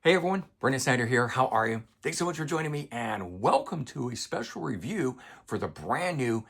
Hey everyone, Brendan Snyder here. How are you? Thanks so much for joining me and welcome to a special review for the brand new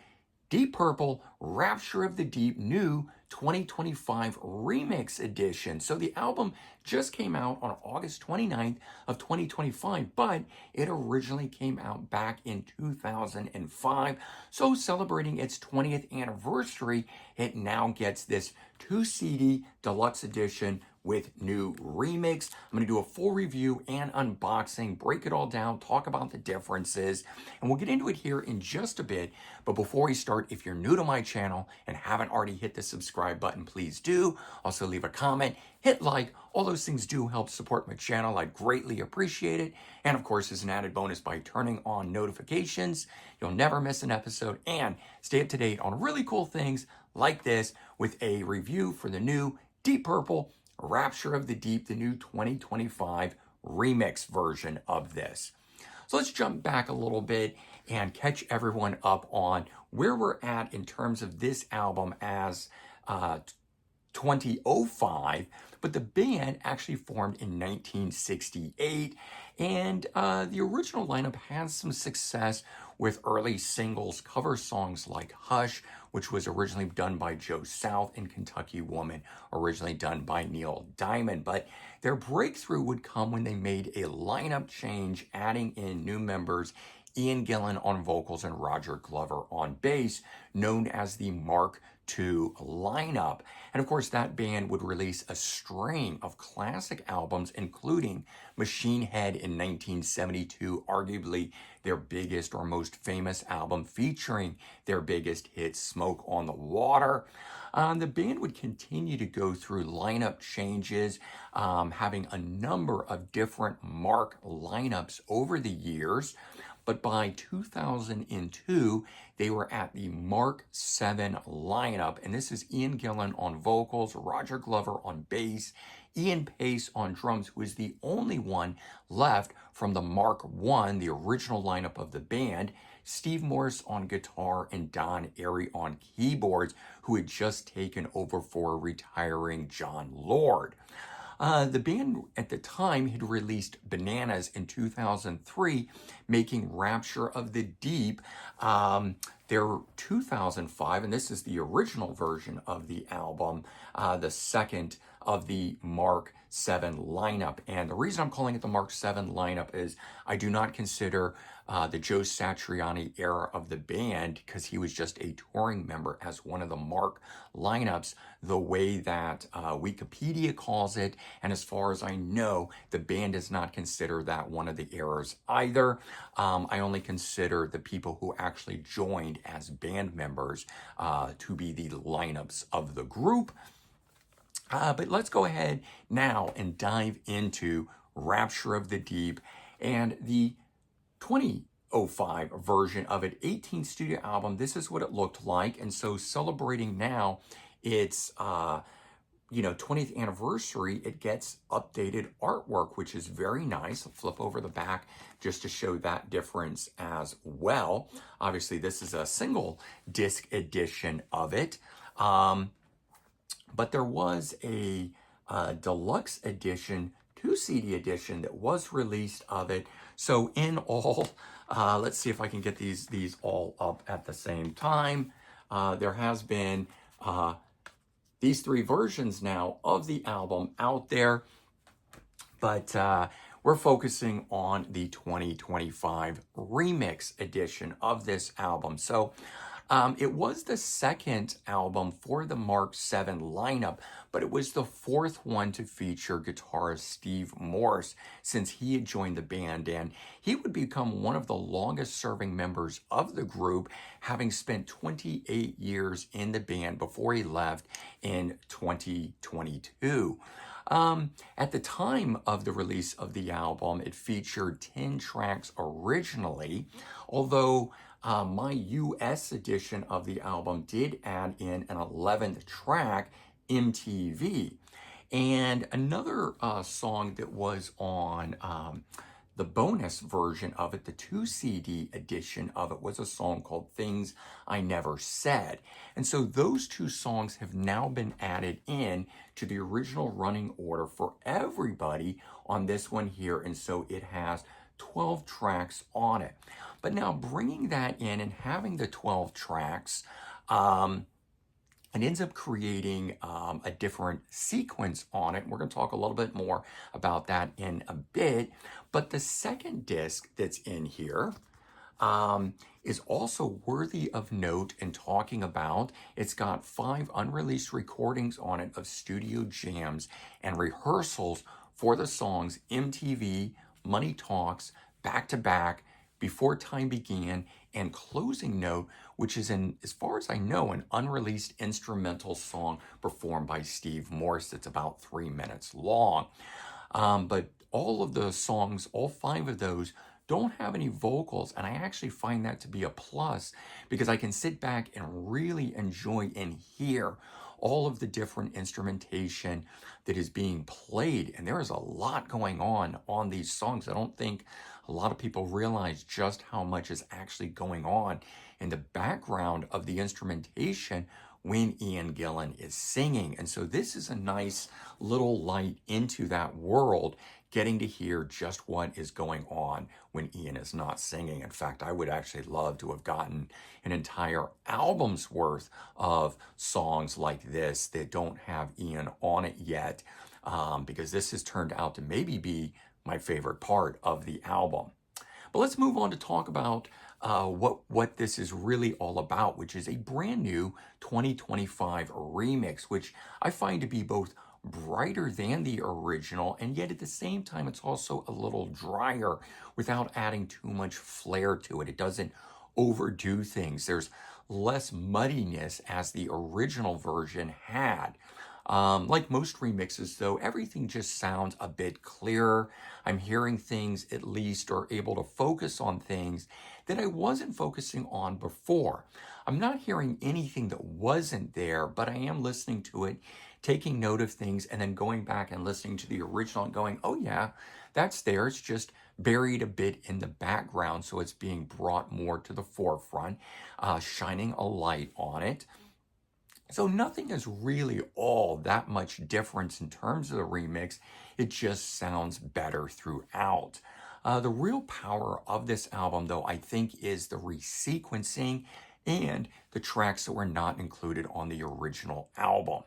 Deep Purple Rapture of the Deep new 2025 remix edition. So the album just came out on August 29th of 2025, but it originally came out back in 2005. So celebrating its 20th anniversary, it now gets this 2 CD deluxe edition with new remix. I'm going to do a full review and unboxing, break it all down, talk about the differences, and we'll get into it here in just a bit. But before we start, if you're new to my channel and haven't already hit the subscribe button, please do. Also leave a comment, hit like, all those things do help support my channel. I'd greatly appreciate it. And of course, as an added bonus, by turning on notifications, you'll never miss an episode and stay up to date on really cool things like this with a review for the new Deep Purple Rapture of the Deep, the new 2025 remix version of this. So let's jump back a little bit and catch everyone up on where we're at in terms of this album as 2005, but the band actually formed in 1968, and the original lineup had some success with early singles, cover songs like Hush, which was originally done by Joe South, and Kentucky Woman, originally done by Neil Diamond. But their breakthrough would come when they made a lineup change, adding in new members, Ian Gillan on vocals and Roger Glover on bass, known as the Mark II lineup. And of course, that band would release a string of classic albums, including Machine Head in 1972, arguably their biggest or most famous album, featuring their biggest hit, Smoke on the Water. The band would continue to go through lineup changes, having a number of different Mark lineups over the years. But by 2002, they were at the Mark VII lineup. And this is Ian Gillan on vocals, Roger Glover on bass, Ian Pace on drums, who is the only one left from the Mark I, the original lineup of the band, Steve Morse on guitar, and Don Airey on keyboards, who had just taken over for retiring John Lord. The band at the time had released Bananas in 2003, making Rapture of the Deep their 2005, and this is the original version of the album, the second of the Mark VII lineup. And the reason I'm calling it the Mark VII lineup is I do not consider the Joe Satriani era of the band, because he was just a touring member, as one of the Mark lineups, the way that Wikipedia calls it. And as far as I know, the band does not consider that one of the eras either. I only consider the people who actually joined as band members to be the lineups of the group. But let's go ahead now and dive into Rapture of the Deep and the 2005 version of it, 18 studio album. This is what it looked like. And so celebrating now its 20th anniversary, it gets updated artwork, which is very nice. I'll flip over the back just to show that difference as well. Obviously, this is a single disc edition of it. But there was a deluxe edition, 2 CD edition, that was released of it. So in all, let's see if I can get these all up at the same time. There has been these 3 versions now of the album out there, but we're focusing on the 2025 remix edition of this album. So it was the second album for the Mark VII lineup, but it was the 4th one to feature guitarist Steve Morse, since he had joined the band, and he would become one of the longest serving members of the group, having spent 28 years in the band before he left in 2022. At the time of the release of the album, it featured 10 tracks originally, although my US edition of the album did add in an 11th track, MTV. And another song that was on the bonus version of it, the 2 CD edition of it, was a song called Things I Never Said. And so those 2 songs have now been added in to the original running order for everybody on this one here. And so it has 12 tracks on it. But now bringing that in and having the 12 tracks, it ends up creating a different sequence on it. We're going to talk a little bit more about that in a bit. But the second disc that's in here is also worthy of note in talking about. It's got 5 unreleased recordings on it of studio jams and rehearsals for the songs MTV, Money Talks, Back to Back, Before Time Began, and Closing Note, which is, as far as I know, an unreleased instrumental song performed by Steve Morse that's about 3 minutes long. But all of the songs, all 5 of those, don't have any vocals, and I actually find that to be a plus because I can sit back and really enjoy and hear all of the different instrumentation that is being played. And there is a lot going on these songs. I don't think a lot of people realize just how much is actually going on in the background of the instrumentation when Ian Gillan is singing. And so this is a nice little light into that world, getting to hear just what is going on when Ian is not singing. In fact, I would actually love to have gotten an entire album's worth of songs like this that don't have Ian on it yet, because this has turned out to maybe be my favorite part of the album. But let's move on to talk about what this is really all about, which is a brand new 2025 remix, which I find to be both brighter than the original, and yet at the same time it's also a little drier without adding too much flair to it. It doesn't overdo things. There's less muddiness as the original version had. Like most remixes, though, everything just sounds a bit clearer. I'm hearing things, at least, or able to focus on things that I wasn't focusing on before. I'm not hearing anything that wasn't there, but I am listening to it, taking note of things, and then going back and listening to the original and going, oh yeah, that's there. It's just buried a bit in the background, so it's being brought more to the forefront, shining a light on it. So nothing is really all that much difference in terms of the remix. It just sounds better throughout. The real power of this album, though, I think is the resequencing and the tracks that were not included on the original album.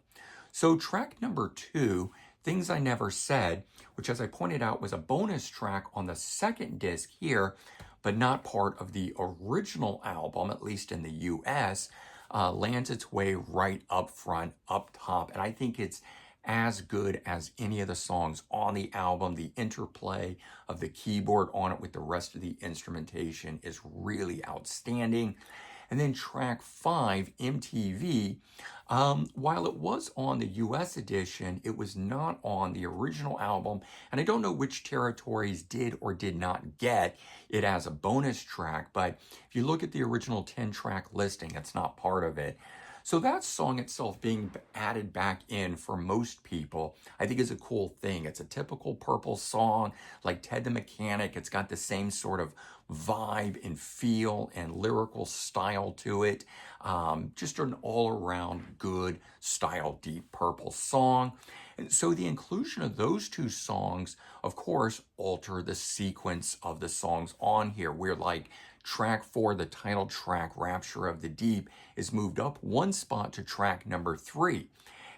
So track number 2, Things I Never Said, which, as I pointed out, was a bonus track on the second disc here, but not part of the original album, at least in the US, lands its way right up front, up top. And I think it's as good as any of the songs on the album. The interplay of the keyboard on it with the rest of the instrumentation is really outstanding. And then track 5, MTV, while it was on the US edition, it was not on the original album. And I don't know which territories did or did not get it as a bonus track, but if you look at the original 10-track listing, it's not part of it. So that song itself being added back in for most people, I think is a cool thing. It's a typical Purple song, like Ted the Mechanic. It's got the same sort of vibe and feel and lyrical style to it. Just an all-around good style Deep Purple song. And so the inclusion of those 2 songs, of course, alter the sequence of the songs on here. We're like track 4, the title track, Rapture of the Deep, is moved up 1 spot to track number 3.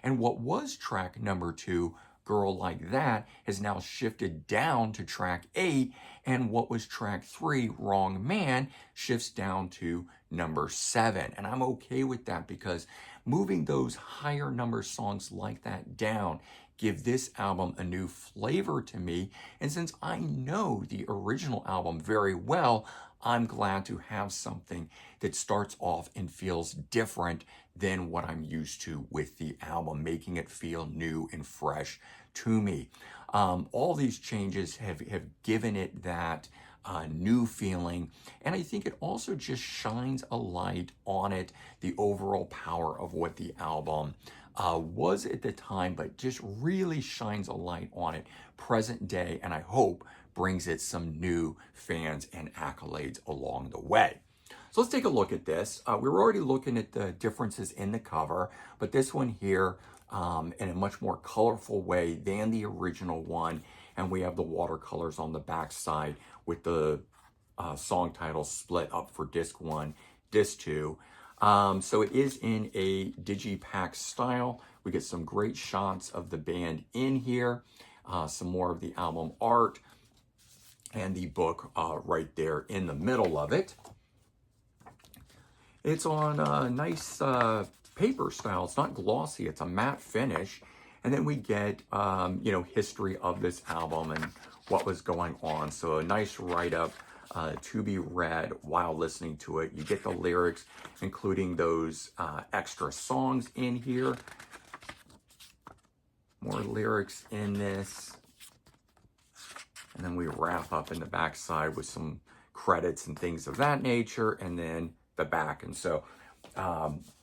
And what was track number 2, Girl Like That, has now shifted down to track 8, and what was track 3, Wrong Man, shifts down to number 7. And I'm okay with that because moving those higher number songs like that down give this album a new flavor to me. And since I know the original album very well, I'm glad to have something that starts off and feels different than what I'm used to with the album, making it feel new and fresh to me. All these changes have given it that new feeling, and I think it also just shines a light on it, the overall power of what the album was at the time, but just really shines a light on it present day, and I hope brings it some new fans and accolades along the way. So let's take a look at this. We were already looking at the differences in the cover, but this one here in a much more colorful way than the original one. And we have the watercolors on the back side with the song titles split up for disc 1, disc 2. So it is in a digipack style. We get some great shots of the band in here, some more of the album art, and the book right there in the middle of it. It's on a nice paper style. It's not glossy. It's a matte finish. And then we get, history of this album and what was going on. So a nice write-up to be read while listening to it. You get the lyrics, including those extra songs in here. More lyrics in this. And then we wrap up in the back side with some credits and things of that nature. And then the back. And so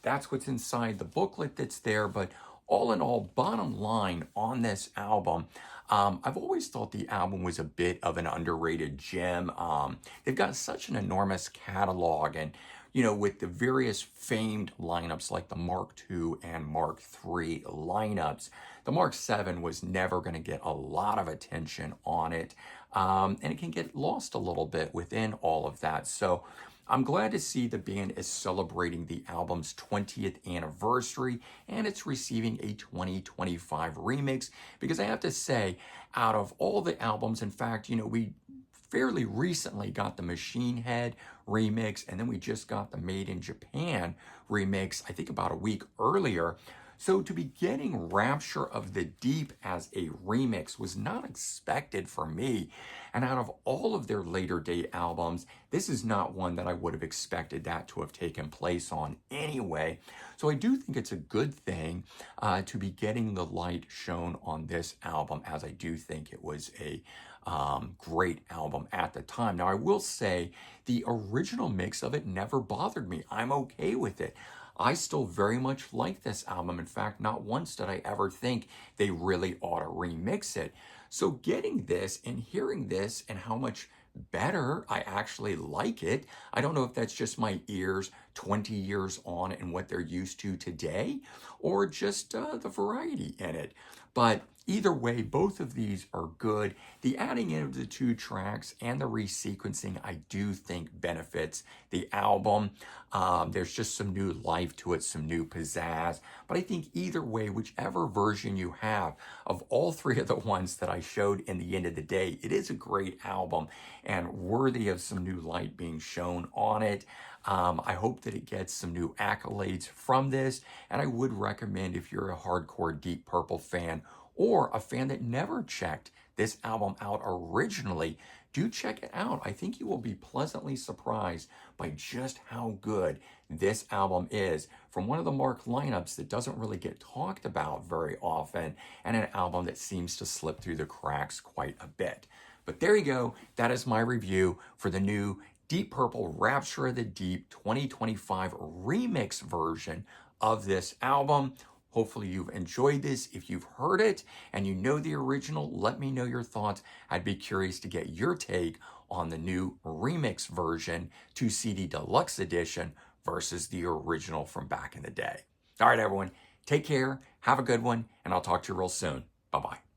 that's what's inside the booklet that's there. But all in all, bottom line on this album, I've always thought the album was a bit of an underrated gem. They've got such an enormous catalog, and with the various famed lineups like the Mark II and Mark III lineups, the Mark VII was never going to get a lot of attention on it, and it can get lost a little bit within all of that. So I'm glad to see the band is celebrating the album's 20th anniversary, and it's receiving a 2025 remix, because I have to say, out of all the albums, in fact, we fairly recently got the Machine Head remix, and then we just got the Made in Japan remix, I think about a week earlier. So to be getting Rapture of the Deep as a remix was not expected for me. And out of all of their later date albums, this is not one that I would have expected that to have taken place on anyway. So I do think it's a good thing to be getting the light shown on this album, as I do think it was a great album at the time. Now, I will say the original mix of it never bothered me. I'm okay with it. I still very much like this album. In fact, not once did I ever think they really ought to remix it. So getting this and hearing this and how much better I actually like it, I don't know if that's just my ears 20 years on and what they're used to today, or just the variety in it. But either way, both of these are good. The adding in of the 2 tracks and the resequencing, I do think benefits the album. There's just some new life to it, some new pizzazz. But I think either way, whichever version you have of all 3 of the ones that I showed in the end of the day, it is a great album and worthy of some new light being shown on it. I hope that it gets some new accolades from this, and I would recommend, if you're a hardcore Deep Purple fan or a fan that never checked this album out originally, do check it out. I think you will be pleasantly surprised by just how good this album is, from one of the Mark lineups that doesn't really get talked about very often, and an album that seems to slip through the cracks quite a bit. But there you go. That is my review for the new Deep Purple Rapture of the Deep 2025 remix version of this album. Hopefully you've enjoyed this. If you've heard it and you know the original, let me know your thoughts. I'd be curious to get your take on the new remix version, 2 CD deluxe edition versus the original from back in the day. All right, everyone, take care, have a good one, and I'll talk to you real soon. Bye-bye.